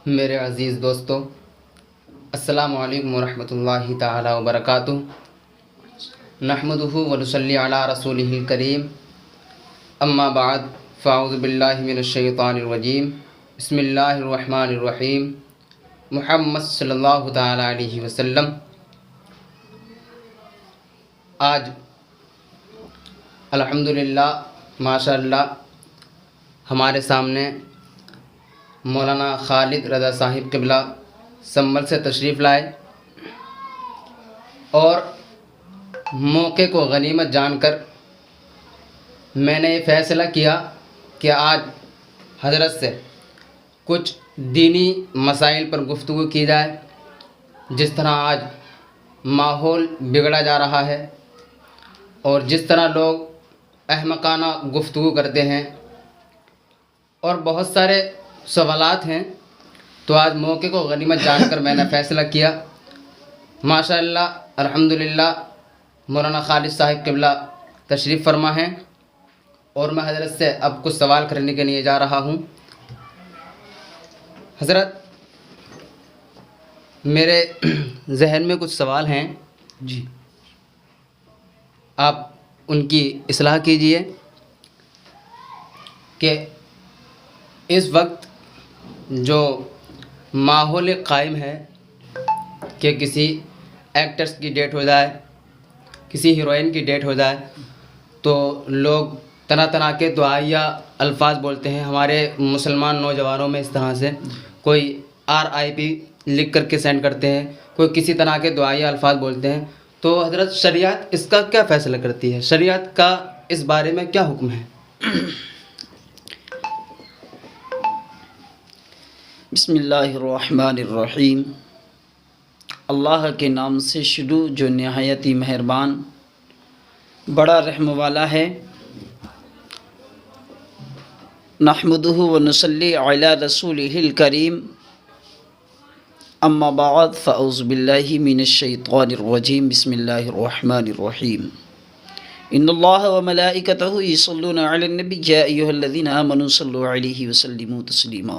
میرے عزیز دوستو، السلام علیکم ورحمۃ اللہ تعالی وبرکاتہ۔ نحمدہ ونصلی علی رسولہ الکریم، اما بعد فاعوذ باللہ من الشیطان الرجیم، بسم اللہ الرحمن الرحیم۔ محمد صلی اللہ تعالی علیہ وسلم۔ آج الحمدللہ ماشاء اللہ ہمارے سامنے مولانا خالد رضا صاحب قبلہ سنبھل سے تشریف لائے اور موقع کو غنیمت جان کر میں نے یہ فیصلہ کیا کہ آج حضرت سے کچھ دینی مسائل پر گفتگو کی جائے۔ جس طرح آج ماحول بگڑا جا رہا ہے اور جس طرح لوگ احمقانہ گفتگو کرتے ہیں اور بہت سارے سوالات ہیں، تو آج موقع کو غنیمت جان کر میں نے فیصلہ کیا۔ ماشاء اللہ الحمدللہ مولانا خالد صاحب قبلہ تشریف فرما ہیں اور میں حضرت سے اب کچھ سوال کرنے کے لیے جا رہا ہوں۔ حضرت، میرے ذہن میں کچھ سوال ہیں، جی آپ ان کی اصلاح کیجئے کہ اس وقت جو ماحول قائم ہے کہ کسی ایکٹرس کی ڈیتھ ہو جائے، کسی ہیروئن کی ڈیتھ ہو جائے، تو لوگ طرح طرح کے دعائیہ الفاظ بولتے ہیں۔ ہمارے مسلمان نوجوانوں میں اس طرح سے کوئی RIP لکھ کر کے سینڈ کرتے ہیں، کوئی کسی طرح کے دعائیہ الفاظ بولتے ہیں۔ تو حضرت شریعت اس کا کیا فیصلہ کرتی ہے؟ شریعت کا اس بارے میں کیا حکم ہے؟ بسم اللہ الرحمن الرحیم۔ اللہ کے نام سے شروع جو نہایت ہی مہربان بڑا رحم والا ہے۔ نحمدہ ونصلی علی رسولہ الکریم، اما بعد فاعوذ باللہ من الشیطان الرجیم، بسم اللہ الرحمن الرحیم۔ ان اللہ وملائکتہ یصلون علی النبی یا ایھا الذین آمنوا صلوا علیہ وسلموا تسلیما۔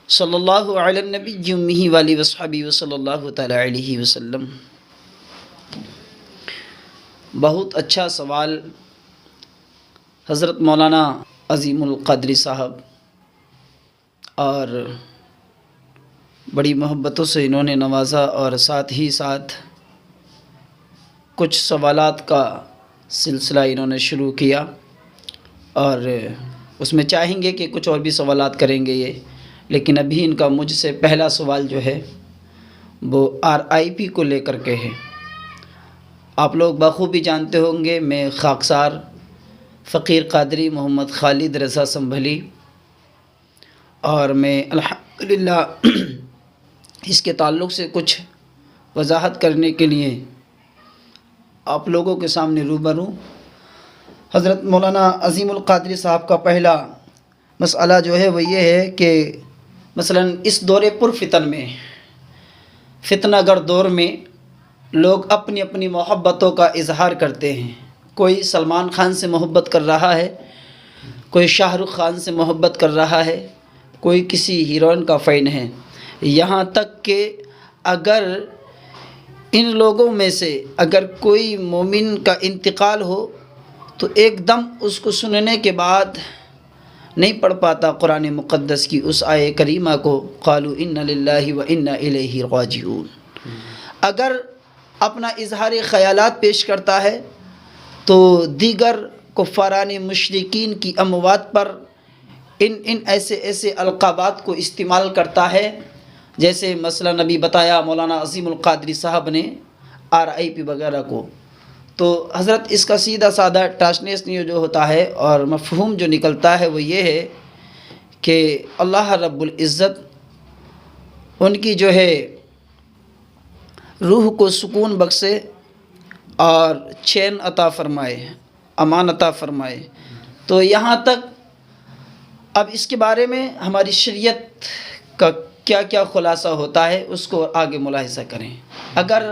صلی اللہ علی النبی امہ وآلہ وصحبہ وصلی اللہ تعالی علیہ وسلم۔ بہت اچھا سوال حضرت مولانا عظیم القدر صاحب، اور بڑی محبتوں سے انہوں نے نوازا، اور ساتھ ہی ساتھ کچھ سوالات کا سلسلہ انہوں نے شروع کیا، اور اس میں چاہیں گے کہ کچھ اور بھی سوالات کریں گے یہ، لیکن ابھی ان کا مجھ سے پہلا سوال جو ہے وہ RIP کو لے کر کے ہے۔ آپ لوگ بخوبی جانتے ہوں گے، میں خاکسار فقیر قادری محمد خالد رضا سنبھلی، اور میں الحمدللہ اس کے تعلق سے کچھ وضاحت کرنے کے لیے آپ لوگوں کے سامنے روبرو۔ حضرت مولانا عظیم القادری صاحب کا پہلا مسئلہ جو ہے وہ یہ ہے کہ مثلاً اس دور پر فتن میں، فتنہ گر دور میں لوگ اپنی اپنی محبتوں کا اظہار کرتے ہیں۔ کوئی سلمان خان سے محبت کر رہا ہے، کوئی شاہ رخ خان سے محبت کر رہا ہے، کوئی کسی ہیروئن کا فین ہے۔ یہاں تک کہ اگر ان لوگوں میں سے اگر کوئی مومن کا انتقال ہو تو ایک دم اس کو سننے کے بعد نہیں پڑھ پاتا قرآن مقدس کی اس آیے کریمہ کو، قالوا ان للہ و انا الیہ راجعون۔ اگر اپنا اظہار خیالات پیش کرتا ہے تو دیگر کفاران مشرکین کی اموات پر ان ایسے القابات کو استعمال کرتا ہے، جیسے مثلا نبی بتایا مولانا عظیم القادری صاحب نے RIP وغیرہ کو۔ تو حضرت اس کا سیدھا سادہ ٹرانسلیشن جو ہوتا ہے اور مفہوم جو نکلتا ہے وہ یہ ہے کہ اللہ رب العزت ان کی جو ہے روح کو سکون بخشے اور چین عطا فرمائے، امان عطا فرمائے۔ تو یہاں تک اب اس کے بارے میں ہماری شریعت کا کیا کیا خلاصہ ہوتا ہے اس کو آگے ملاحظہ کریں۔ اگر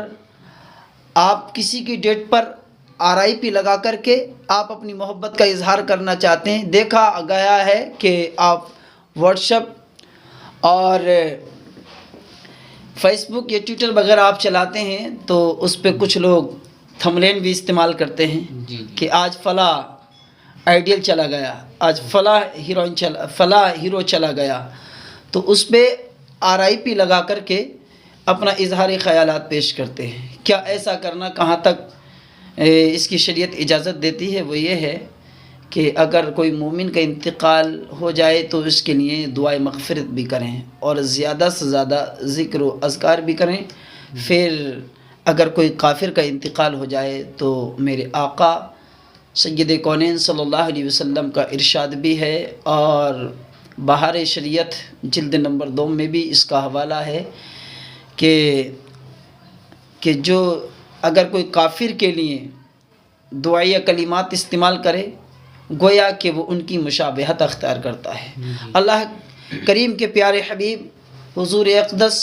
آپ کسی کی ڈیٹ پر RIP لگا کر کے آپ اپنی محبت کا اظہار کرنا چاہتے ہیں، دیکھا گیا ہے کہ آپ واٹس ایپ اور فیس بک یا ٹویٹر وغیرہ آپ چلاتے ہیں تو اس پہ کچھ لوگ تھمبنیل بھی استعمال کرتے ہیں کہ آج فلاں آئیڈیل چلا گیا، آج فلاں ہیرو چلا گیا، تو اس پہ RIP لگا کر کے اپنا اظہاری خیالات پیش کرتے ہیں۔ کیا ایسا کرنا کہاں تک اس کی شریعت اجازت دیتی ہے؟ وہ یہ ہے کہ اگر کوئی مومن کا انتقال ہو جائے تو اس کے لیے دعائے مغفرت بھی کریں اور زیادہ سے زیادہ ذکر و اذکار بھی کریں۔ پھر اگر کوئی کافر کا انتقال ہو جائے تو میرے آقا سید کونین صلی اللہ علیہ وسلم کا ارشاد بھی ہے، اور بہار شریعت جلد نمبر 2 میں بھی اس کا حوالہ ہے کہ جو اگر کوئی کافر کے لیے دعائیہ کلمات استعمال کرے گویا کہ وہ ان کی مشابہت اختیار کرتا ہے۔ اللہ کریم کے پیارے حبیب حضور اقدس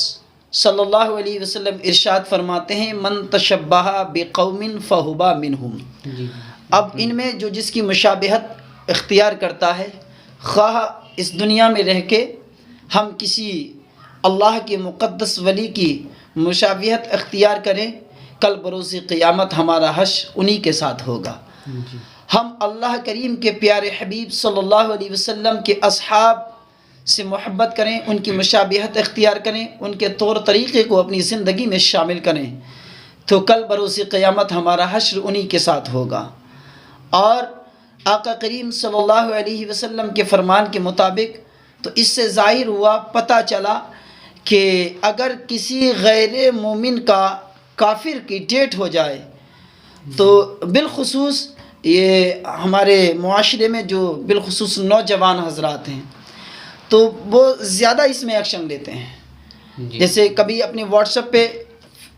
صلی اللہ علیہ وسلم ارشاد فرماتے ہیں من تشبہ بقوم فہو منہم۔ اب ان میں جو جس کی مشابہت اختیار کرتا ہے، خواہ اس دنیا میں رہ کے ہم کسی اللہ کے مقدس ولی کی مشابہت اختیار کریں، کل بروز قیامت ہمارا حشر انہی کے ساتھ ہوگا۔ ہم اللہ کریم کے پیارے حبیب صلی اللہ علیہ وسلم کے اصحاب سے محبت کریں، ان کی مشابہت اختیار کریں، ان کے طور طریقے کو اپنی زندگی میں شامل کریں، تو کل بروز قیامت ہمارا حشر انہی کے ساتھ ہوگا۔ اور آقا کریم صلی اللہ علیہ وسلم کے فرمان کے مطابق تو اس سے ظاہر ہوا، پتہ چلا کہ اگر کسی غیر مومن کا کافر کی ڈیتھ ہو جائے تو بالخصوص یہ ہمارے معاشرے میں جو بالخصوص نوجوان حضرات ہیں تو وہ زیادہ اس میں ایکشن لیتے ہیں۔ جیسے کبھی اپنی واٹس ایپ پہ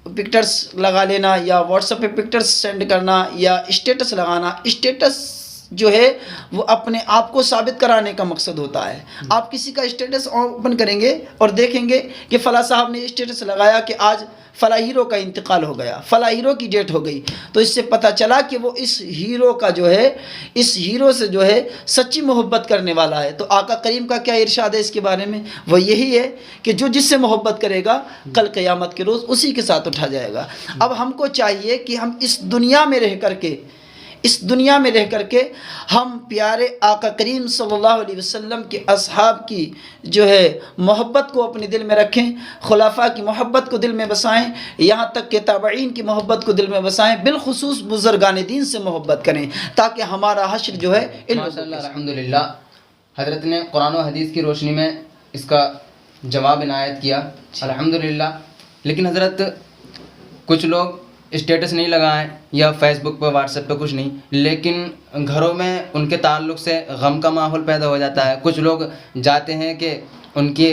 پکچرز لگا لینا، یا واٹس ایپ پہ پکچرز سینڈ کرنا، یا اسٹیٹس لگانا۔ اسٹیٹس جو ہے وہ اپنے آپ کو ثابت کرانے کا مقصد ہوتا ہے۔ آپ کسی کا اسٹیٹس اوپن کریں گے اور دیکھیں گے کہ فلاں صاحب نے اسٹیٹس لگایا کہ آج فلاں ہیرو کا انتقال ہو گیا، فلاں ہیرو کی ڈیتھ ہو گئی، تو اس سے پتہ چلا کہ وہ اس ہیرو کا جو ہے، اس ہیرو سے جو ہے سچی محبت کرنے والا ہے۔ تو آقا کریم کا کیا ارشاد ہے اس کے بارے میں؟ وہ یہی ہے کہ جو جس سے محبت کرے گا کل قیامت کے روز اسی کے ساتھ اٹھا جائے گا۔ اب ہم کو چاہیے کہ ہم اس دنیا میں رہ کر کے ہم پیارے آقا کریم صلی اللہ علیہ وسلم کے اصحاب کی جو ہے محبت کو اپنے دل میں رکھیں، خلفاء کی محبت کو دل میں بسائیں، یہاں تک کہ تابعین کی محبت کو دل میں بسائیں، بالخصوص بزرگان دین سے محبت کریں تاکہ ہمارا حشر جو ہے ماشاء اللہ الحمدللہ حضرت نے قرآن و حدیث کی روشنی میں اس کا جواب عنایت کیا الحمدللہ۔ لیکن حضرت کچھ لوگ اسٹیٹس نہیں لگائیں یا فیس بک پہ واٹس ایپ پہ کچھ نہیں، لیکن گھروں میں ان کے تعلق سے غم کا ماحول پیدا ہو جاتا ہے۔ کچھ لوگ جاتے ہیں کہ ان کی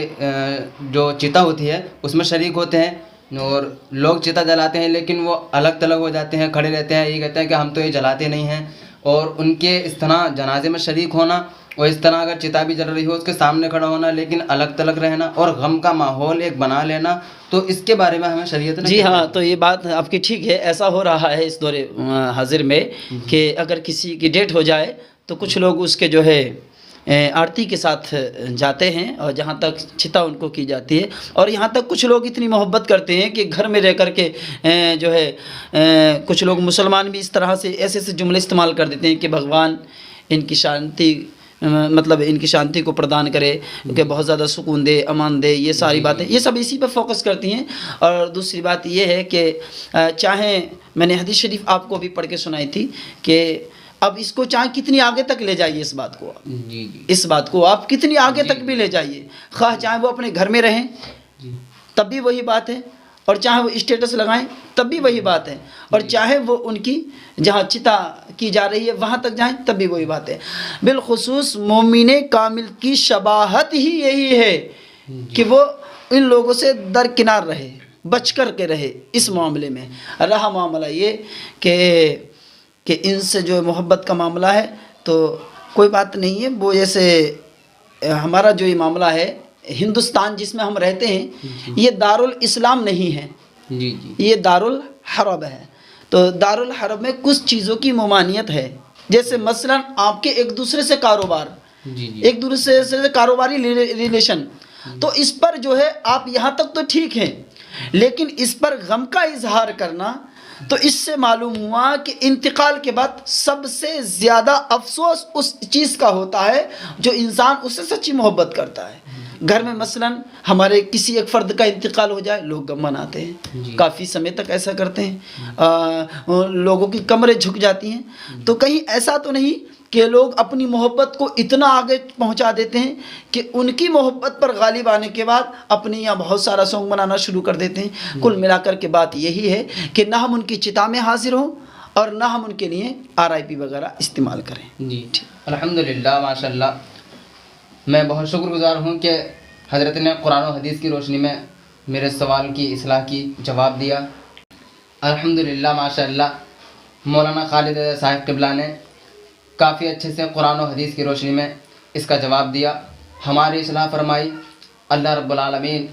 جو چتا ہوتی ہے اس میں شریک ہوتے ہیں، اور لوگ چتا جلاتے ہیں لیکن وہ الگ تلگ ہو جاتے ہیں، کھڑے رہتے ہیں، یہ کہتے ہیں کہ ہم تو یہ جلاتے نہیں ہیں۔ اور ان کے اس طرح جنازے میں شریک ہونا، اور اس طرح اگر چتا بھی جل رہی ہو اس کے سامنے کھڑا ہونا، لیکن الگ تلگ رہنا اور غم کا ماحول ایک بنا لینا، تو اس کے بارے میں ہمیں شریعت نے جی ہاں، تو یہ بات آپ کی ٹھیک ہے۔ ایسا ہو رہا ہے اس دور حاضر میں کہ اگر کسی کی ڈیتھ ہو جائے تو کچھ لوگ اس کے جو ہے آرتی کے ساتھ جاتے ہیں، اور جہاں تک چتا ان کو کی جاتی ہے، اور یہاں تک کچھ لوگ اتنی محبت کرتے ہیں کہ گھر میں رہ کر کے جو ہے کچھ لوگ مسلمان بھی اس طرح سے ایسے جملے استعمال کر دیتے ہیں کہ بھگوان ان کی شانتی مطلب ان کی شانتی کو پردان کرے، کہ بہت زیادہ سکون دے، امان دے، یہ ساری باتیں یہ سب اسی پہ فوکس کرتی ہیں۔ اور دوسری بات یہ ہے کہ چاہیں میں نے حدیث شریف آپ کو بھی پڑھ کے سنائی تھی کہ اب اس کو چاہے کتنی آگے تک لے جائیے، اس بات کو اس بات کو آپ کتنی آگے تک بھی لے جائیے، خواہ چاہے وہ اپنے گھر میں رہیں تب بھی وہی بات ہے، اور چاہے وہ اسٹیٹس لگائیں تب بھی وہی بات ہے، اور چاہے وہ ان کی جہاں چتا کی جا رہی ہے وہاں تک جائیں تب بھی وہی بات ہے۔ بالخصوص مومن کامل کی شباہت ہی یہی ہے کہ وہ ان لوگوں سے درکنار رہے، بچ کر کے رہے۔ اس معاملے میں رہا معاملہ یہ کہ ان سے جو محبت کا معاملہ ہے تو کوئی بات نہیں ہے، وہ جیسے ہمارا جو یہ معاملہ ہے ہندوستان جس میں ہم رہتے ہیں یہ دارالاسلام نہیں ہے، یہ دارالحرب ہے۔ تو دارالحرب میں کچھ چیزوں کی ممانعت ہے، جیسے مثلا آپ کے ایک دوسرے سے کاروبار، ایک دوسرے سے کاروباری ریلیشن، تو اس پر جو ہے آپ یہاں تک تو ٹھیک ہیں، لیکن اس پر غم کا اظہار کرنا، تو اس سے معلوم ہوا کہ انتقال کے بعد سب سے زیادہ افسوس اس چیز کا ہوتا ہے جو انسان اس سے سچی محبت کرتا ہے۔ گھر میں مثلا ہمارے کسی ایک فرد کا انتقال ہو جائے، لوگ غم مناتے ہیں، کافی سمے تک ایسا کرتے ہیں، لوگوں کی کمریں جھک جاتی ہیں۔ تو کہیں ایسا تو نہیں کہ لوگ اپنی محبت کو اتنا آگے پہنچا دیتے ہیں کہ ان کی محبت پر غالب آنے کے بعد اپنے یہاں بہت سارا سونگ منانا شروع کر دیتے ہیں۔ کل ملا کر کے بات یہی ہے کہ نہ ہم ان کی چتا میں حاضر ہوں اور نہ ہم ان کے لیے RIP وغیرہ استعمال کریں۔ جی الحمدللہ، ماشاء اللہ، میں بہت شکر گزار ہوں کہ حضرت نے قرآن و حدیث کی روشنی میں میرے سوال کی اصلاح کی جواب دیا۔ الحمدللہ، ماشاء اللہ، مولانا خالد صاحب قبلہ نے کافی اچھے سے قرآن و حدیث کی روشنی میں اس کا جواب دیا، ہماری اصلاح فرمائی۔ اللہ رب العالمین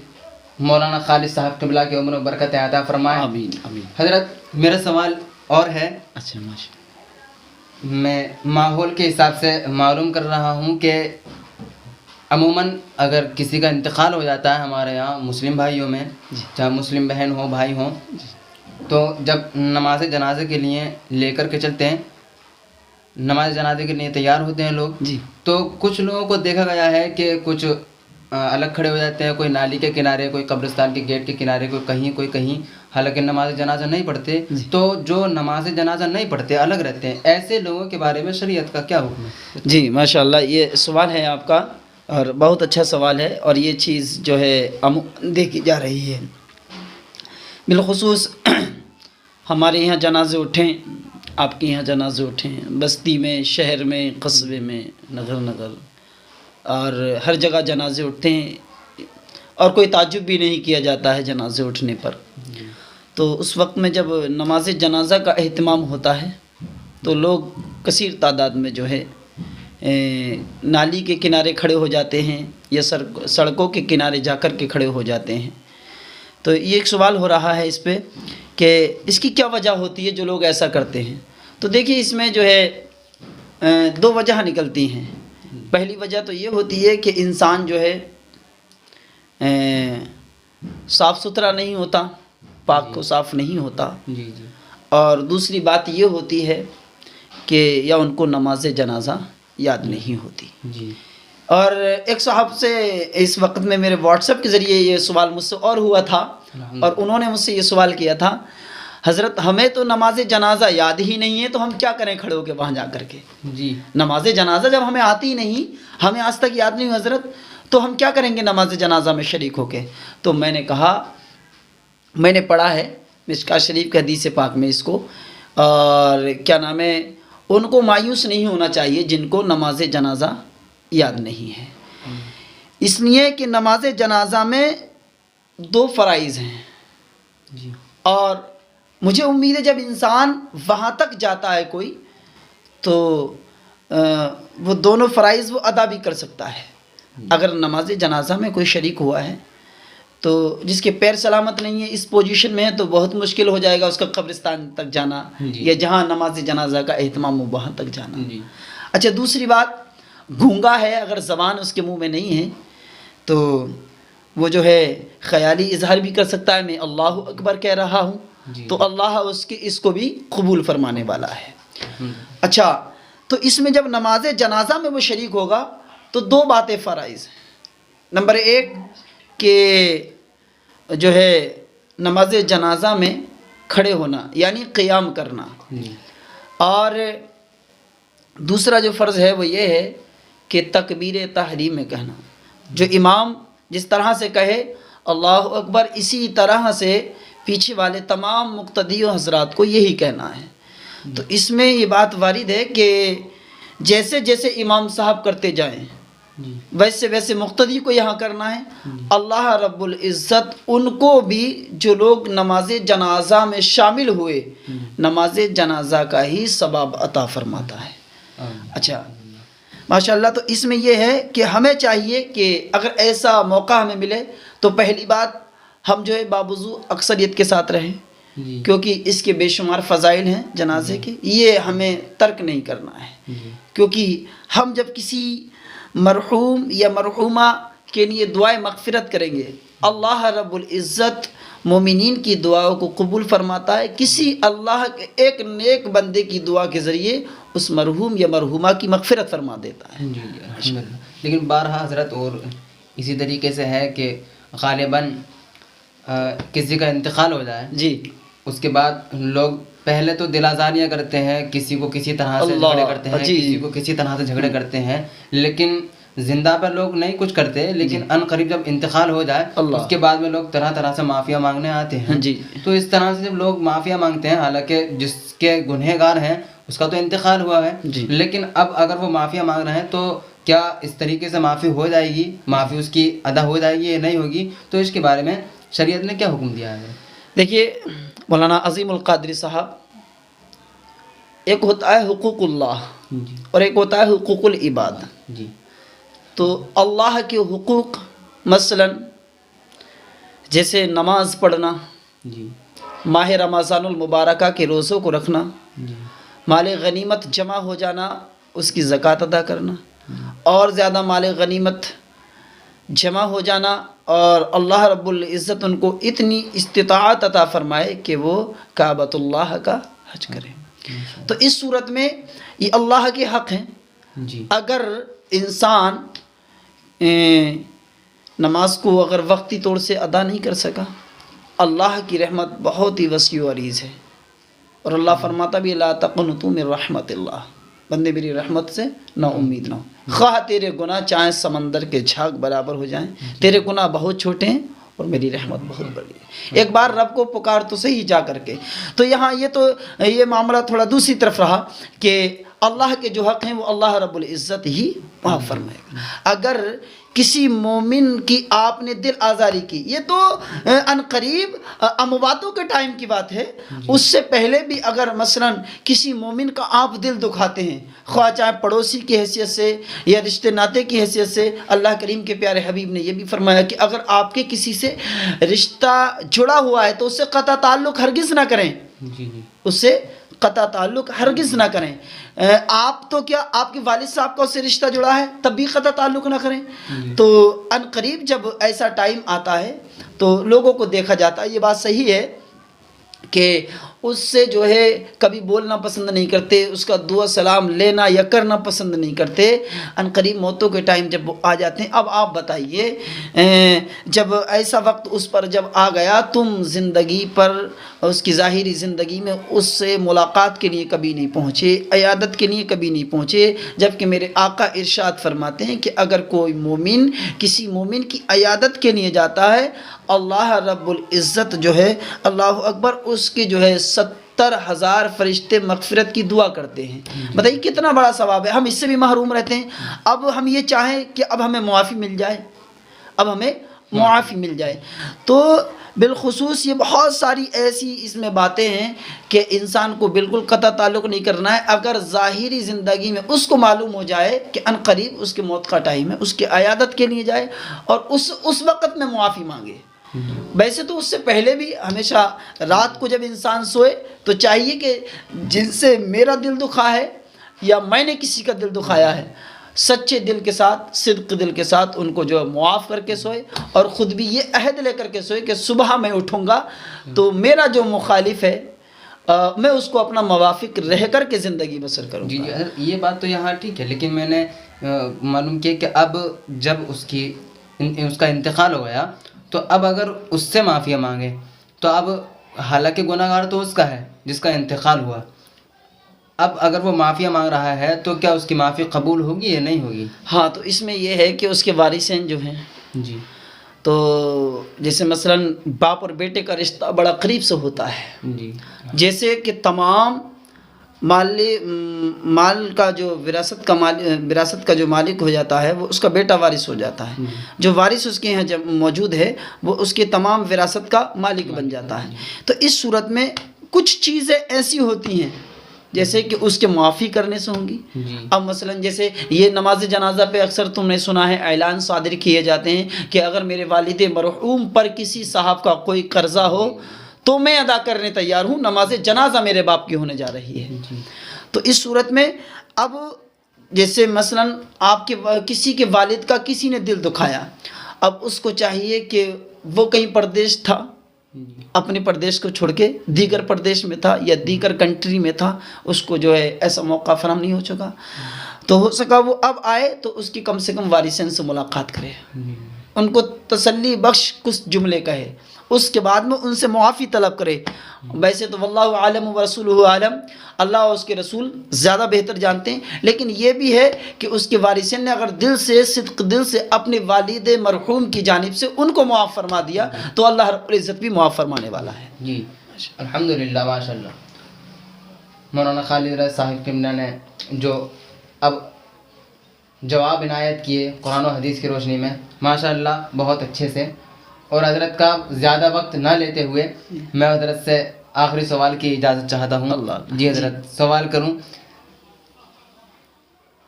مولانا خالد صاحب قبلہ کی عمر و برکت عطا فرمائے۔ آمین آمین۔ حضرت میرا سوال اور ہے، اچھا ماشاء میں ماحول کے حساب سے معلوم کر رہا ہوں کہ عموماً اگر کسی کا انتقال ہو جاتا ہے ہمارے یہاں مسلم بھائیوں میں، چاہے مسلم بہن ہو بھائی ہوں، تو جب نماز جنازے کے لیے لے کر کے چلتے ہیں، نماز جنازے کے لیے تیار ہوتے ہیں لوگ، جی تو کچھ لوگوں کو دیکھا گیا ہے کہ کچھ الگ کھڑے ہو جاتے ہیں، کوئی نالی کے کنارے، کوئی قبرستان کے گیٹ کے کنارے، کوئی کہیں، حالانکہ نماز جنازہ نہیں پڑھتے۔ تو جو نماز جنازہ نہیں پڑھتے، الگ رہتے ہیں، ایسے لوگوں کے بارے میں شریعت کا کیا حکم ہے؟ جی ماشاء اللہ، یہ سوال ہے آپ کا اور بہت اچھا سوال ہے، اور یہ چیز جو ہے دیکھی جا رہی ہے۔ بالخصوص ہمارے یہاں جنازے اٹھیں، آپ کے یہاں جنازے اٹھیں، بستی میں، شہر میں، قصبے میں، نگر اور ہر جگہ جنازے اٹھتے ہیں، اور کوئی تعجب بھی نہیں کیا جاتا ہے جنازے اٹھنے پر۔ تو اس وقت میں جب نماز جنازہ کا اہتمام ہوتا ہے تو لوگ کثیر تعداد میں جو ہے نالی کے کنارے کھڑے ہو جاتے ہیں یا سڑکوں کے کنارے جا کر کے کھڑے ہو جاتے ہیں۔ تو یہ ایک سوال ہو رہا ہے اس پہ کہ اس کی کیا وجہ ہوتی ہے جو لوگ ایسا کرتے ہیں۔ تو دیکھیے، اس میں جو ہے دو وجہ نکلتی ہیں۔ پہلی وجہ تو یہ ہوتی ہے کہ انسان جو ہے صاف ستھرا نہیں ہوتا، پاک و صاف نہیں ہوتا، جی اور دوسری بات یہ ہوتی ہے کہ یا ان کو نماز جنازہ یاد نہیں ہوتی۔ جی اور ایک صاحب سے اس وقت میں میرے واٹس ایپ کے ذریعے یہ سوال مجھ سے اور ہوا تھا، اور انہوں نے مجھ سے یہ سوال کیا تھا، حضرت ہمیں تو نماز جنازہ یاد ہی نہیں ہے، تو ہم کیا کریں کھڑے ہو کے وہاں جا کر کے؟ جی نماز جنازہ جب ہمیں آتی نہیں، ہمیں آج تک یاد نہیں حضرت، تو ہم کیا کریں گے نماز جنازہ میں شریک ہو کے؟ تو میں نے کہا، میں نے پڑھا ہے مشکوٰۃ شریف کے حدیث پاک میں اس کو، اور کیا نام ہے، ان کو مایوس نہیں ہونا چاہیے جن کو نماز جنازہ یاد نہیں ہے، اس لیے کہ نماز جنازہ میں دو فرائض ہیں، جی اور مجھے امید ہے جب انسان وہاں تک جاتا ہے کوئی، تو وہ دونوں فرائض وہ ادا بھی کر سکتا ہے۔ اگر نماز جنازہ میں کوئی شریک ہوا ہے تو جس کے پیر سلامت نہیں ہے، اس پوزیشن میں ہے، تو بہت مشکل ہو جائے گا اس کا قبرستان تک جانا، یا جہاں نماز جنازہ کا اہتمام ہو وہاں تک جانا۔ اچھا، دوسری بات، گونگا ہے، اگر زبان اس کے منہ میں نہیں ہے تو وہ جو ہے خیالی اظہار بھی کر سکتا ہے، میں اللہ اکبر کہہ رہا ہوں، تو اللہ اس کو بھی قبول فرمانے والا ہے۔ اچھا، تو اس میں جب نماز جنازہ میں وہ شریک ہوگا تو دو باتیں فرائض ہیں۔ نمبر ایک کہ جو ہے نماز جنازہ میں کھڑے ہونا، یعنی قیام کرنا، اور دوسرا جو فرض ہے وہ یہ ہے کہ تکبیر تحریم میں کہنا، جو امام جس طرح سے کہے اللہ اکبر، اسی طرح سے پیچھے والے تمام مقتدی و حضرات کو یہی کہنا ہے۔ تو اس میں یہ بات وارد ہے کہ جیسے جیسے امام صاحب کرتے جائیں ویسے ویسے مقتدی کو یہاں کرنا ہے۔ اللہ رب العزت ان کو بھی، جو لوگ نماز جنازہ میں شامل ہوئے، نماز جنازہ کا ہی ثواب عطا فرماتا ہے۔ اچھا ماشاءاللہ، تو اس میں یہ ہے کہ ہمیں چاہیے کہ اگر ایسا موقع ہمیں ملے تو پہلی بات ہم جو ہے باوضو اکثریت کے ساتھ رہیں، کیونکہ اس کے بے شمار فضائل ہیں جنازے کے، یہ ہمیں ترک نہیں کرنا ہے، کیونکہ ہم جب کسی مرحوم یا مرحومہ کے لیے دعائیں مغفرت کریں گے، اللہ رب العزت مومنین کی دعاؤں کو قبول فرماتا ہے، کسی اللہ کے ایک نیک بندے کی دعا کے ذریعے اس مرحوم یا مرحومہ کی مغفرت فرما دیتا ہے۔ جی جی الحمدللہ۔ لیکن بارہا حضرت اور اسی طریقے سے ہے کہ غالباً کسی کا انتقال ہو جائے، جی، اس کے بعد لوگ پہلے تو دل آزاریاں کرتے ہیں، کسی کو کسی طرح سے اللہ، جھگڑے کرتے ہیں، جی، کسی کو کسی طرح سے جھگڑے کرتے ہیں، لیکن زندہ پر لوگ نہیں کچھ کرتے، لیکن ان قریب جب انتقال ہو جائے اللہ، اس کے بعد میں لوگ طرح طرح سے معافیا مانگنے آتے ہیں۔ جی، تو اس طرح سے جب لوگ معافیا مانگتے ہیں، حالانکہ جس کے گنہگار ہیں اس کا تو انتقال ہوا ہے، جی، لیکن اب اگر وہ معافیا مانگ رہے ہیں تو کیا اس طریقے سے معافی ہو جائے گی، معافی اس کی ادا ہو جائے گی یا نہیں ہوگی؟ تو اس کے بارے میں شریعت نے کیا حکم دیا ہے؟ دیکھیے مولانا عظیم القادری صاحب، ایک ہوتا ہے حقوق اللہ جی اور ایک ہوتا ہے حقوق العباد۔ جی تو اللہ کے حقوق مثلا جیسے نماز پڑھنا، جی ماہ رمضان المبارکہ کے روزوں کو رکھنا، جی مال غنیمت جمع ہو جانا، اس کی زکوٰۃ ادا کرنا، اور زیادہ مال غنیمت جمع ہو جانا، اور اللہ رب العزت ان کو اتنی استطاعت عطا فرمائے کہ وہ کعبۃ اللہ کا حج کریں۔ تو اس صورت میں یہ اللہ کے حق ہیں۔ جی اگر انسان نماز کو اگر وقتی طور سے ادا نہیں کر سکا، اللہ کی رحمت بہت ہی وسیع و عریض ہے، اور اللہ فرماتا بھی لا تقنطوا من رحمت اللہ، بندے میری رحمت سے نا امید نہ ہو، خواہ تیرے گناہ چاہے سمندر کے جھاگ برابر ہو جائیں، تیرے گناہ بہت چھوٹے ہیں اور میری رحمت بہت بڑی ہے۔ ایک بار رب کو پکار تو صحیح جا کر کے۔ تو یہاں یہ معاملہ تھوڑا دوسری طرف رہا کہ اللہ کے جو حق ہیں وہ اللہ رب العزت ہی معاف فرمائے گا۔ اگر کسی مومن کی آپ نے دل آزاری کی، یہ تو ان قریب امواتوں کے ٹائم کی بات ہے، اس سے پہلے بھی اگر مثلا کسی مومن کا آپ دل دکھاتے ہیں، خواہ چاہے پڑوسی کی حیثیت سے یا رشتے ناتے کی حیثیت سے، اللہ کریم کے پیارے حبیب نے یہ بھی فرمایا کہ اگر آپ کے کسی سے رشتہ جڑا ہوا ہے تو اس سے قطع تعلق ہرگز نہ کریں، جی جی اس سے قطع تعلق ہرگز نہ کریں۔ آپ تو کیا آپ کے والد صاحب کا اس سے رشتہ جڑا ہے تب بھی قطع تعلق نہ کریں۔ تو ان قریب جب ایسا ٹائم آتا ہے تو لوگوں کو دیکھا جاتا ہے، یہ بات صحیح ہے کہ اس سے جو ہے کبھی بولنا پسند نہیں کرتے، اس کا دعا سلام لینا یا کرنا پسند نہیں کرتے۔ ان قریب موتوں کے ٹائم جب وہ آ جاتے ہیں، اب آپ بتائیے جب ایسا وقت اس پر جب آ گیا، تم زندگی پر اس کی ظاہری زندگی میں اس سے ملاقات کے لیے کبھی نہیں پہنچے، عیادت کے لیے کبھی نہیں پہنچے، جبکہ میرے آقا ارشاد فرماتے ہیں کہ اگر کوئی مومن کسی مومن کی عیادت کے لیے جاتا ہے، اللہ رب العزت جو ہے اللہ اکبر اس کی جو ہے 70,000 فرشتے مغفرت کی دعا کرتے ہیں۔ بتائیے کتنا بڑا ثواب ہے، ہم اس سے بھی محروم رہتے ہیں۔ اب ہم یہ چاہیں کہ اب ہمیں معافی مل جائے، اب ہمیں معافی مل جائے، تو بالخصوص یہ بہت ساری ایسی اس میں باتیں ہیں کہ انسان کو بالکل قطع تعلق نہیں کرنا ہے۔ اگر ظاہری زندگی میں اس کو معلوم ہو جائے کہ ان قریب اس کے موت کا ٹائم ہے، اس کی عیادت کے لیے جائے اور اس وقت میں معافی مانگے۔ ویسے تو اس سے پہلے بھی ہمیشہ رات کو جب انسان سوئے تو چاہیے کہ جن سے میرا دل دکھا ہے یا میں نے کسی کا دل دکھایا ہے، سچے دل کے ساتھ، صدق دل کے ساتھ ان کو جو معاف کر کے سوئے، اور خود بھی یہ عہد لے کر کے سوئے کہ صبح میں اٹھوں گا تو میرا جو مخالف ہے میں اس کو اپنا موافق رہ کر کے زندگی بسر کروں جی گا۔ جی یہ بات تو یہاں ٹھیک ہے، لیکن میں نے معلوم کیا کہ اب جب اس کا انتقال ہو گیا تو اب اگر اس سے معافی مانگے تو اب حالانکہ گناہ گار تو اس کا ہے جس کا انتقال ہوا، اب اگر وہ معافی مانگ رہا ہے تو کیا اس کی معافی قبول ہوگی یا نہیں ہوگی؟ ہاں، تو اس میں یہ ہے کہ اس کے وارثین جو ہیں، جی تو جیسے مثلا باپ اور بیٹے کا رشتہ بڑا قریب سے ہوتا ہے، جی جیسے کہ تمام مال کا جو وراثت کا جو مالک ہو جاتا ہے وہ اس کا بیٹا وارث ہو جاتا ہے، جو وارث اس کے یہاں جب موجود ہے وہ اس کے تمام وراثت کا مالک بن جاتا ہے۔ تو اس صورت میں کچھ چیزیں ایسی ہوتی ہیں جیسے کہ اس کے معافی کرنے سے ہوں گی۔ جی اب مثلا جیسے یہ نماز جنازہ پہ اکثر تم نے سنا ہے اعلان صادر کیے جاتے ہیں کہ اگر میرے والد مرحوم پر کسی صاحب کا کوئی قرضہ ہو تو میں ادا کرنے تیار ہوں، نماز جنازہ میرے باپ کی ہونے جا رہی ہے۔ جی تو اس صورت میں اب جیسے مثلا آپ کے کسی کے والد کا کسی نے دل دکھایا، اب اس کو چاہیے کہ وہ کہیں پردیش تھا، اپنے پردیش کو چھوڑ کے دیگر پردیش میں تھا یا دیگر کنٹری میں تھا، اس کو جو ہے ایسا موقع فراہم نہیں ہو چکا، تو ہو سکا وہ اب آئے تو اس کی کم سے کم وارثین سے ملاقات کرے، ان کو تسلی بخش کچھ جملے کہے، اس کے بعد میں ان سے معافی طلب کرے۔ ویسے تو واللہ عالم ورسولہ عالم، اللہ اور اس کے رسول زیادہ بہتر جانتے ہیں، لیکن یہ بھی ہے کہ اس کے وارثین نے اگر دل سے صدق دل سے اپنے والد مرحوم کی جانب سے ان کو معاف فرما دیا تو اللہ رب العزت بھی معاف فرمانے والا ہے۔ جی الحمدللہ، ماشاء اللہ۔ مولانا خالد رضا صاحب قمنا نے جو اب جواب عنایت کیے قرآن و حدیث کی روشنی میں، ماشاء اللہ بہت اچھے سے، اور حضرت کا زیادہ وقت نہ لیتے ہوئے میں حضرت سے آخری سوال کی اجازت چاہتا ہوں۔ جی حضرت، سوال کروں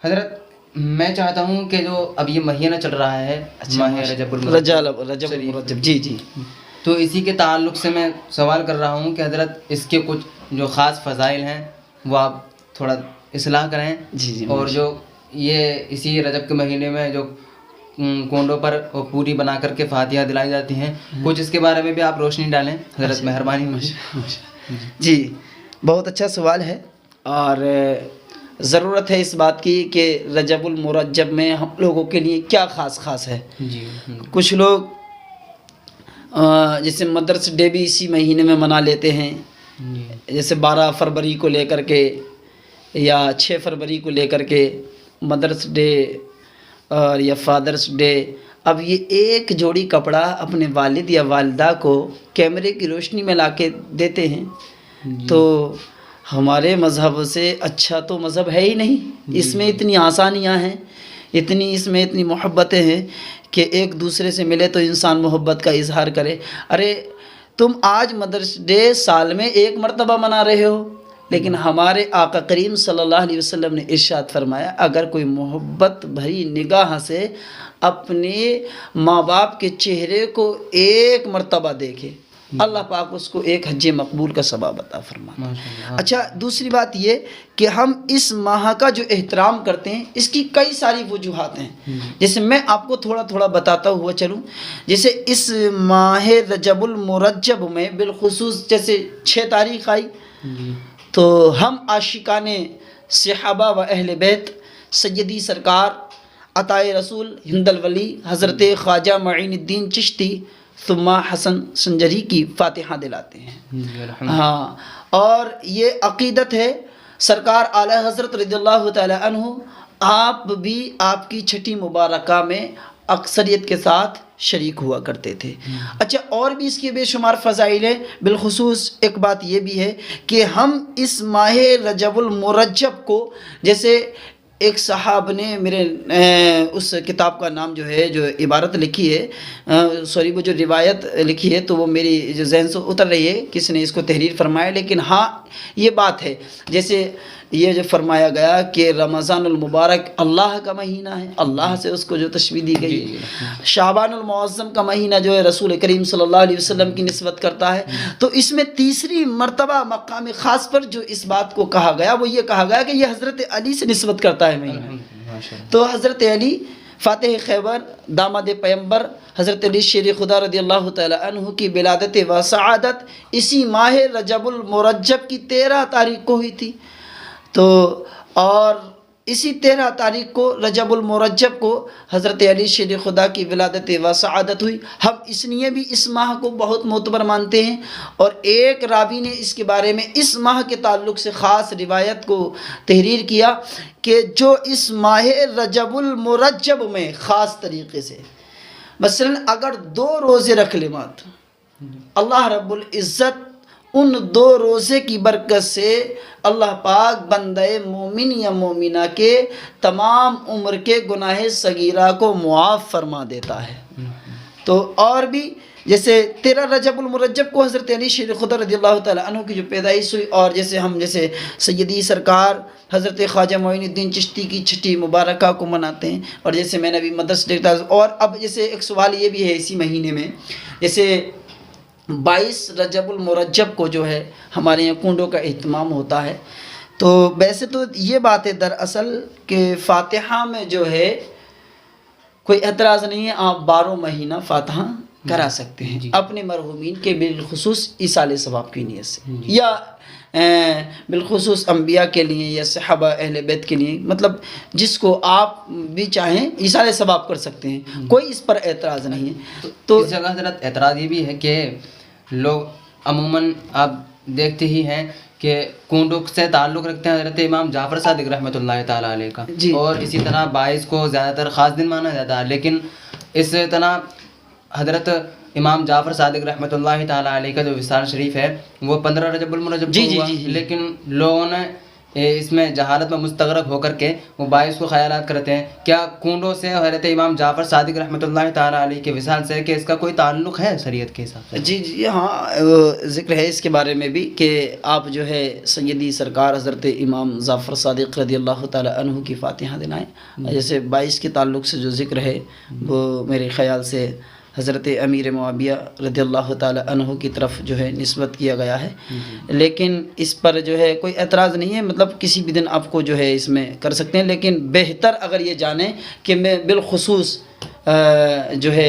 حضرت؟ میں چاہتا ہوں کہ جو اب یہ مہینہ چل رہا ہے ماہ رجب رجب المرجب، جی جی، تو اسی کے تعلق سے میں سوال کر رہا ہوں کہ حضرت اس کے کچھ جو خاص فضائل ہیں وہ آپ تھوڑا اصلاح کریں، جی اور جو یہ اسی رجب کے مہینے میں جو کونڈوں پر وہ پوری بنا کر کے فاتحہ دلائی جاتی ہیں، کچھ اس کے بارے میں بھی آپ روشنی ڈالیں حضرت، مہربانی ہوگی۔ جی بہت اچھا سوال ہے، اور ضرورت ہے اس بات کی کہ رجب المرجب میں ہم لوگوں کے لیے کیا خاص ہے۔ جی کچھ لوگ جیسے مدرس ڈے بھی اسی مہینے میں منا لیتے ہیں، جیسے 12 فروری کو لے کر کے یا 6 فروری کو لے کر کے مدرس ڈے اور یا فادرس ڈے۔ اب یہ ایک جوڑی کپڑا اپنے والد یا والدہ کو کیمرے کی روشنی میں لا کے دیتے ہیں، تو ہمارے مذہب سے اچھا تو مذہب ہے ہی نہیں۔ اس میں اتنی آسانیاں ہیں، اس میں اتنی محبتیں ہیں کہ ایک دوسرے سے ملے تو انسان محبت کا اظہار کرے۔ ارے تم آج مدرس ڈے سال میں ایک مرتبہ منا رہے ہو، لیکن ہمارے آقا کریم صلی اللہ علیہ وسلم نے ارشاد فرمایا اگر کوئی محبت بھری نگاہ سے اپنے ماں باپ کے چہرے کو ایک مرتبہ دیکھے، اللہ پاک اس کو ایک حج مقبول کا ثواب عطا فرماتا ہے۔ اچھا، دوسری بات یہ کہ ہم اس ماہ کا جو احترام کرتے ہیں اس کی کئی ساری وجوہات ہیں، جیسے میں آپ کو تھوڑا تھوڑا بتاتا ہوا چلوں۔ جیسے اس ماہ رجب المرجب میں بالخصوص جیسے 6 تاریخ آئی تو ہم عاشقان صحابہ و اہل بیت سیدی سرکار عطائے رسول ہند الولی حضرت خواجہ معین الدین چشتی ثم حسن سنجری کی فاتحہ دلاتے ہیں۔ ہاں، اور یہ عقیدت ہے سرکار اعلیٰ حضرت رضی اللہ تعالی عنہ آپ بھی آپ کی چھٹی مبارکہ میں اکثریت کے ساتھ شریک ہوا کرتے تھے۔ اچھا، اور بھی اس کے بے شمار فضائل ہیں، بالخصوص ایک بات یہ بھی ہے کہ ہم اس ماہ رجب المرجب کو، جیسے ایک صاحب نے میرے اس کتاب کا نام جو ہے جو عبارت لکھی ہے سوری وہ جو روایت لکھی ہے تو وہ میری جو ذہن سے اتر رہی ہے، کس نے اس کو تحریر فرمایا، لیکن ہاں یہ بات ہے جیسے یہ جو فرمایا گیا کہ رمضان المبارک اللہ کا مہینہ ہے، اللہ سے اس کو جو تشبیہ دی گئی ہے۔ شعبان المعظم کا مہینہ جو ہے رسول کریم صلی اللہ علیہ وسلم کی نسبت کرتا ہے، تو اس میں تیسری مرتبہ مقام خاص پر جو اس بات کو کہا گیا وہ یہ کہا گیا کہ یہ حضرت علی سے نسبت کرتا ہے مہینہ۔ تو حضرت علی فاتح خیبر داماد پیمبر حضرت علی شیر خدا رضی اللہ تعالی عنہ کی ولادت و سعادت اسی ماہ رجب المرجب کی 13 تاریخ کو ہوئی تھی، تو اور اسی 13 تاریخ کو رجب المرجب کو حضرت علی شیر خدا کی ولادت و سعادت ہوئی۔ ہم اس لیے بھی اس ماہ کو بہت معتبر مانتے ہیں، اور ایک راوی نے اس کے بارے میں اس ماہ کے تعلق سے خاص روایت کو تحریر کیا کہ جو اس ماہ رجب المرجب میں خاص طریقے سے مثلا اگر 2 روزے رکھ لے مات، اللہ رب العزت ان 2 روزے کی برکت سے اللہ پاک بندہ مومن یا مومنہ کے تمام عمر کے گناہ صغیرہ کو معاف فرما دیتا ہے۔ تو اور بھی جیسے 13 رجب المرجب کو حضرت علی شیر خدا رضی اللہ تعالی عنہ کی جو پیدائش ہوئی، اور جیسے ہم جیسے سیدی سرکار حضرت خواجہ معین الدین چشتی کی چھٹی مبارکہ کو مناتے ہیں، اور جیسے میں نے ابھی مدرس دیکھتا، اور اب جیسے ایک سوال یہ بھی ہے اسی مہینے میں، جیسے 22 رجب المرجب کو جو ہے ہمارے یہاں کنڈوں کا اہتمام ہوتا ہے۔ تو ویسے تو یہ بات ہے دراصل کہ فاتحہ میں جو ہے کوئی اعتراض نہیں ہے، آپ 12 مہینہ فاتحہ کرا سکتے ہیں اپنے مرحومین کے بالخصوص ایصال ثواب کی نیت سے، یا بالخصوص انبیاء کے لیے یا صحابہ اہل بیت کے لیے، مطلب جس کو آپ بھی چاہیں ایصال ثواب کر سکتے ہیں، کوئی اس پر اعتراض نہیں ہے۔ تو اس جگہ حضرت اعتراض یہ بھی ہے کہ لوگ عموماً آپ دیکھتے ہی ہیں کہ کنڈوں سے تعلق رکھتے ہیں حضرت امام جعفر صادق رحمۃ اللہ تعالیٰ علیہ کا، اور اسی طرح 22 کو زیادہ تر خاص دن مانا جاتا ہے، لیکن اس طرح حضرت امام جعفر صادق رحمۃ اللہ تعالیٰ علیہ کا جو وصال شریف ہے وہ 15 رجب المرجب کو ہوا، لیکن لوگوں نے اس میں جہالت میں مستغرق ہو کر کے وہ 22 کو خیالات کرتے ہیں۔ کیا کنڈوں سے حضرت امام جعفر صادق رحمۃ اللہ تعالیٰ علیہ کے وصال سے کہ اس کا کوئی تعلق ہے شریعت کے حساب سے؟ جی ہاں، ذکر ہے اس کے بارے میں بھی کہ آپ جو ہے سیدی سرکار حضرت امام جعفر صادق رضی اللہ تعالیٰ عنہ کی فاتحہ دلائیں۔ جیسے 22 کے تعلق سے جو ذکر ہے وہ میرے خیال سے حضرت امیر معاویہ رضی اللہ تعالیٰ عنہ کی طرف جو ہے نسبت کیا گیا ہے، لیکن اس پر جو ہے کوئی اعتراض نہیں ہے، مطلب کسی بھی دن آپ کو جو ہے اس میں کر سکتے ہیں، لیکن بہتر اگر یہ جانیں کہ میں بالخصوص جو ہے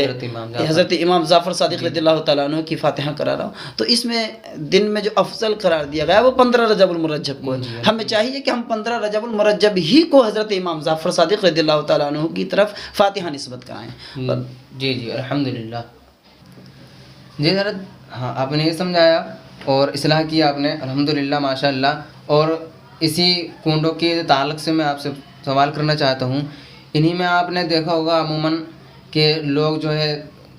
حضرت امام جعفر صادق رضی اللہ تعالیٰ عنہ کی فاتحہ کرا رہا ہوں، تو اس میں دن میں جو افضل قرار دیا گیا ہے وہ 15 رجب المرجب کو ہے۔ ہمیں چاہیے کہ ہم 15 رجب المرجب ہی کو حضرت امام جعفر صادق رضی اللہ تعالیٰ عنہ کی طرف فاتحہ نسبت کرائیں۔ جی الحمدللہ۔ جی حضرت، ہاں آپ نے یہ سمجھایا اور اصلاح کی آپ نے، الحمدللہ ماشاءاللہ۔ اور اسی کنڈوں کے تعلق سے میں آپ سے سوال کرنا چاہتا ہوں، انہی میں آپ نے دیکھا ہوگا عموماً کہ لوگ جو ہے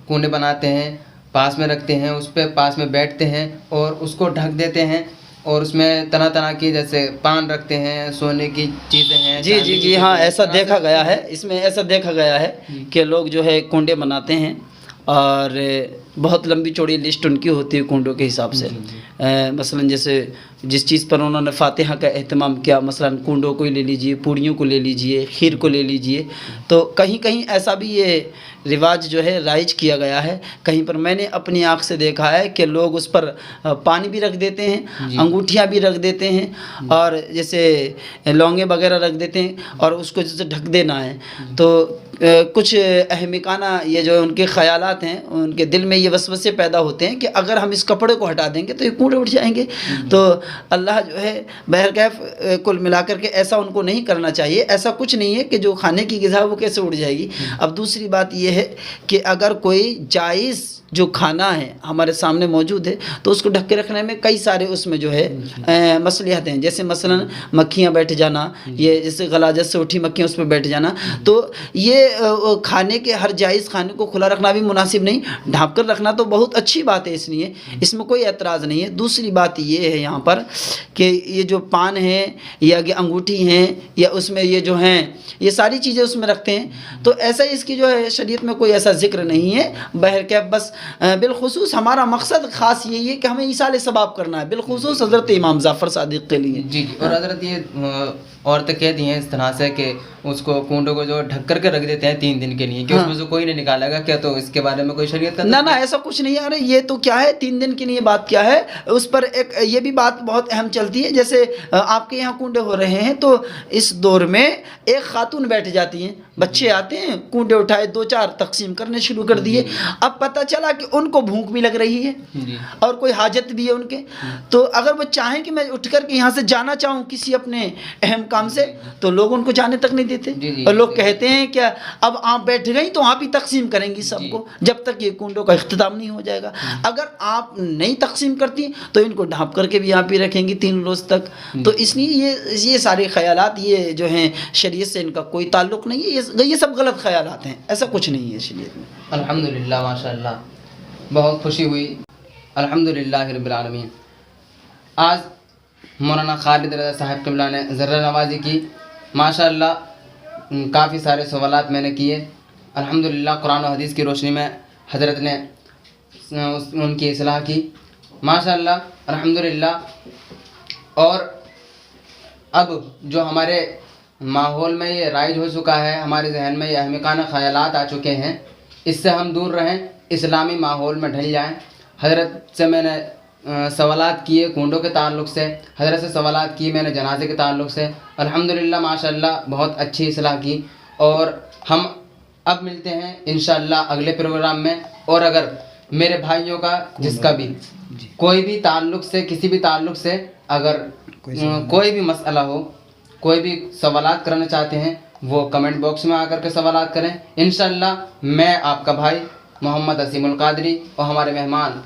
کنڈے بناتے ہیں، پاس میں رکھتے ہیں، اس پہ پاس میں بیٹھتے ہیں اور اس کو ڈھک دیتے ہیں، اور اس میں طرح طرح کی جیسے پان رکھتے ہیں، سونے کی چیزیں ہیں۔ جی ہاں، ایسا دیکھا گیا ہے، اس میں ایسا دیکھا گیا ہے کہ لوگ جو ہے کنڈے بناتے ہیں اور بہت لمبی چوڑی لسٹ ان کی ہوتی ہے کنڈوں کے حساب سے۔ مثلا جیسے جس چیز پر انہوں نے فاتحہ کا اہتمام کیا، مثلا کنڈوں کو لے لیجئے، پوڑیوں کو لے لیجئے، کھیر کو لے لیجئے، تو کہیں کہیں ایسا بھی یہ رواج جو ہے رائج کیا گیا ہے۔ کہیں پر میں نے اپنی آنکھ سے دیکھا ہے کہ لوگ اس پر پانی بھی رکھ دیتے ہیں، انگوٹھیاں بھی رکھ دیتے ہیں، اور جیسے لونگے وغیرہ رکھ دیتے ہیں، اور اس کو جیسے ڈھک دینا ہے۔ تو کچھ احمقانہ یہ جو ان کے خیالات ہیں، ان کے دل میں یہ وسوسے پیدا ہوتے ہیں کہ اگر ہم اس کپڑے کو ہٹا دیں گے تو یہ کوڑے اٹھ جائیں گے۔ تو اللہ جو ہے بہرکیف کل ملا کر کے ایسا ان کو نہیں کرنا چاہیے۔ ایسا کچھ نہیں ہے کہ جو کھانے کی غذا وہ کیسے اڑ جائے گی۔ اب دوسری بات یہ ہے کہ اگر کوئی جائز جو کھانا ہے ہمارے سامنے موجود ہے تو اس کو ڈھک کے رکھنے میں کئی سارے اس میں جو ہے مصلحت ہیں، جیسے مثلا مکھیاں بیٹھ جانا، یہ جیسے غلاجت سے اٹھی مکھیاں اس پہ بیٹھ جانا، تو یہ کھانے کے ہر جائز کھانے کو کھلا رکھنا بھی مناسب نہیں، ڈھانپ کر رکھنا تو بہت اچھی بات ہے، اس لیے اس میں کوئی اعتراض نہیں ہے۔ دوسری بات یہ ہے یہاں پر کہ یہ جو پان ہے یا کہ انگوٹھی ہیں یا اس میں یہ جو ہیں یہ ساری چیزیں اس میں رکھتے ہیں، تو ایسا اس کی جو ہے شریعت میں کوئی ایسا ذکر نہیں ہے۔ بہرکیف بس بالخصوص ہمارا مقصد خاص یہی ہے کہ ہمیں ایصال ثواب کرنا ہے، بالخصوص حضرت امام جعفر صادق کے لیے۔ جی اور حضرت یہ عورتیں کہتی ہیں اس طرح سے کہ اس کو کنڈوں کو جو ڈھک کر کے رکھ دیتے ہیں 3 دن کے لیے کہ اس میں سے کوئی نہیں نکالے گا، کیا تو اس کے بارے میں کوئی شریعت کا؟ نہ ایسا کچھ نہیں ہے۔ ارے یہ تو کیا ہے 3 دن کے لیے بات کیا ہے، اس پر ایک یہ بھی بات بہت اہم چلتی ہے۔ جیسے آپ کے یہاں کنڈے ہو رہے ہیں تو اس دور میں ایک خاتون بیٹھ جاتی ہیں، بچے آتے ہیں کنڈے اٹھائے 2-4 تقسیم کرنے شروع کر دیے۔ اب پتہ چلا کہ ان کو بھوک بھی لگ رہی ہے اور کوئی حاجت بھی ہے ان کے، تو اگر وہ چاہیں کہ میں اٹھ کر کے یہاں سے جانا چاہوں کسی اپنے اہم کام سے تو لوگ ان کو جانے تک نہیں دیتے، اور لوگ کہتے ہیں کہ اب آپ بیٹھ گئی تو آپ ہی تقسیم کریں گی سب کو، جب تک یہ کنڈوں کا اختتام نہیں ہو جائے گا۔ اگر آپ نہیں تقسیم کرتی تو ان کو ڈھانپ کر کے بھی آپ ہی رکھیں گی 3 روز تک۔ تو اس لیے یہ سارے خیالات یہ جو ہیں شریعت سے ان کا کوئی تعلق نہیں ہے، یہ سب غلط خیالات ہیں، ایسا کچھ نہیں ہے شریعت میں۔ الحمدللہ ماشاءاللہ، بہت خوشی ہوئی، الحمدللہ رب العالمین۔ آج مولانا خالد رضا صاحب قبلہ نے ذرہ نوازی کی، ماشاءاللہ کافی سارے سوالات میں نے کیے، الحمدللہ قرآن و حدیث کی روشنی میں حضرت نے ان کی اصلاح کی، ماشاءاللہ الحمدللہ۔ اور اب جو ہمارے ماحول میں یہ رائج ہو چکا ہے، ہمارے ذہن میں یہ احمقانہ خیالات آ چکے ہیں، اس سے ہم دور رہیں، اسلامی ماحول میں ڈھل جائیں۔ حضرت سے میں نے سوالات کیے کنڈوں کے تعلق سے، حضرت سے سوالات کیے میں نے جنازے کے تعلق سے، الحمدللہ ماشاءاللہ بہت اچھی اصلاح کی، اور ہم اب ملتے ہیں انشاءاللہ اگلے پروگرام میں. اور اگر میرے بھائیوں کا جس کا بھی کوئی بھی تعلق سے کسی بھی تعلق سے اگر کوئی بھی مسئلہ ہو, کوئی بھی سوالات کرنا چاہتے ہیں, وہ کمنٹ باکس میں آ کر کے سوالات کریں. انشاءاللہ میں آپ کا بھائی محمد عظیم القادری اور ہمارے مہمان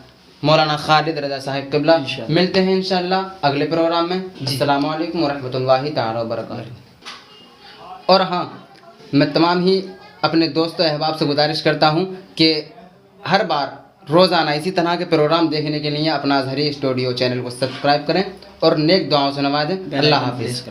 مولانا خالد رضا صاحب قبلہ ملتے ہیں انشاءاللہ اگلے پروگرام میں. السلام علیکم ورحمۃ اللہ تعالی وبرکاتہ. اور ہاں, میں تمام ہی اپنے دوست و احباب سے گزارش کرتا ہوں کہ ہر بار روزانہ اسی طرح کے پروگرام دیکھنے کے لیے اپنا اظہری اسٹوڈیو چینل کو سبسکرائب کریں اور نیک دعاؤں سے نوازیں. اللہ حافظ.